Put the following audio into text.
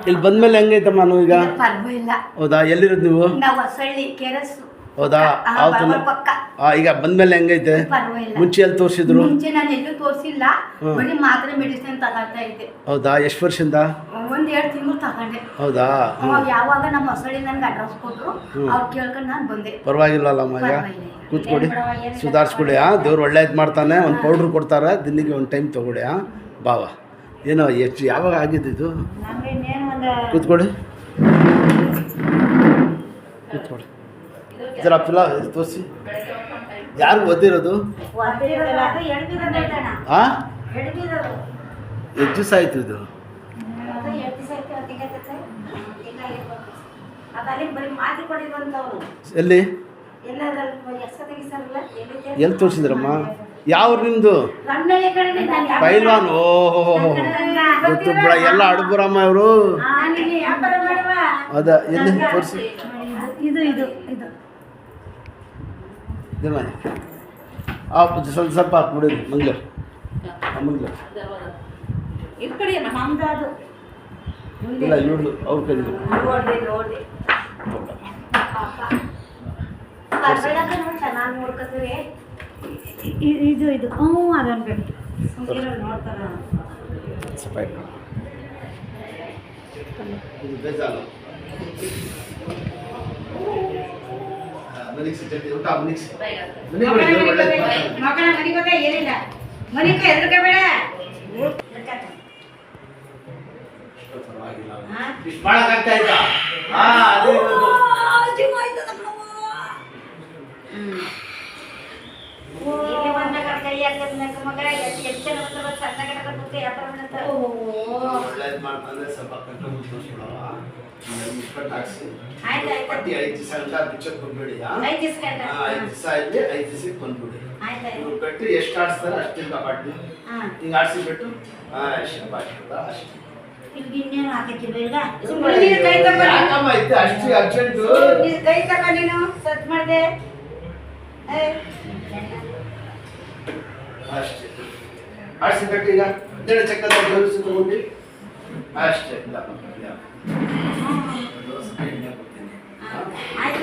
ಇಲ್ಲಿ ಬಂದ್ಮೇಲೆ ಹೆಂಗೈತಮ್ಮ ನಾವು ಈಗ? ಪರವಾಗಿಲ್ಲ. ಹೌದಾ? ಎಲ್ಲಿರೋದು ನೀವು? ನಾವು ಹೊಸಳ್ಳಿ ಕೆರಸ್. ಹೌದಾ? ಪಕ್ಕ. ಈಗ ಬಂದ್ಮೇಲೆ ಹೆಂಗೈತೆ? ಪರವಾಗಿಲ್ಲ. ಮುಂಚೆ ಎಲ್ಲಿ ತೋರಿಸಿದ್ರು? ಮುಂಚೆ ನಾನು ಎಲ್ಲೂ ತೋರಿಸಿಲ್ಲ, ಬರೀ ಮಾತ್ರೆ ಮೆಡಿಸಿನ್ ತಗೊಳ್ತಾ ಇದ್ದೆ. ಹೌದಾ? ಎಷ್ಟು ವರ್ಷದಿಂದ? 1-2 ತಿಂಗಳು ತಗೊಂಡೆ. ಹೌದಾ? ಯಾವಾಗ ನಮ್ಮ ಹೊಸಳ್ಳಿ ನನ್ಗೆ ಅಡ್ರೆಸ್ ಕೊಟ್ಟರು ಅವ್ರು ಕೇಳ್ಕೊಂಡು ನಾನು ಬಂದೆ. ಪರವಾಗಿಲ್ಲಲ್ಲಮ್ಮ. ಈಗ ಕೂತ್ಕೊಡಿ, ಸುಧಾರಿಸ್ಕೊಡಿ. ದೇವ್ರು ಒಳ್ಳೇದು ಮಾಡ್ತಾನೆ. ಒಂದು ಪೌಡ್ರ್ ಕೊಡ್ತಾರೆ, ದಿನಕ್ಕೆ ಒಂದು ಟೈಮ್ ತೊಗೊಡಿ. ಬಾವ ಏನೋ ಎಷ್ಟು ಯಾವಾಗ ಆಗಿದ್ದು? ಕೂತ್ಕೊಡಿ ಕೂತ್ಕೊಡಿ. ಜರ ಪಿಲ್ಲ ತೋರಿಸಿ. ಯಾರು ಓದಿರೋದು? ಹಾಂ, ಎಷ್ಟು ದಿವಸ ಆಯಿತು ಇದು? ಎಲ್ಲಿ ಎಲ್ಲಿ ತೋರಿಸಿದ್ರಮ್ಮ? ಯಾವ ನಿಮ್ಮದು? ಪೈಲ್ವಾನ್. ಓಹೋ, ಗೊತ್ತು ಬಿಡ, ಎಲ್ಲ ಅಡುಬರಮ್ಮ ಇವರು. ಅದ ಎಲ್ಲಿ ತೋರಿಸಿ. ಸ್ವಲ್ಪ ಸ್ವಲ್ಪ ಹಾಕ್ಬಿಡಿ. ಮಂಗ್ಲ ಇಲ್ಲ ಇವ್ರದ್ದು ಅವ್ರ ಕೈದು. ಇದು ಅದನ್ನು ಬೇಕು ಪಟ್ಟಿ 5 ದಿವಸ ಅಂತ ಬಿಚ್ಚಕ್ಕೆ ಬಂದ್ಬಿಡಿ. 5 ದಿವಸ ಇಲ್ಲಿ 5 ದಿವಸಕ್ಕೆ ಬಂದ್ಬಿಡಿ. ಇವ್ರು ಕಟ್ಟಿ ಎಷ್ಟು ಆಡಿಸ್ತಾರೆ ಅಷ್ಟಿಂದ ಪಟ್ಟಿ ಹಿಂಗೆ ಆಡಿಸಿಬಿಟ್ಟು ಅಷ್ಟೇ. ಯಾಕಮ್ಮ ಇತ್ತು ಅಷ್ಟು ಅರ್ಜೆಂಟು? ಕೈ ತಗೋ ನೀನು ಸತ್ ಮಾಡಿದೆ ಅಷ್ಟೇ. ಆಡಿಸಿ ಕಟ್ಟಿ ಈಗ ಚಕ್ಕದ ತಗೊಂಡು ಅಷ್ಟೇ. ಇಲ್ಲ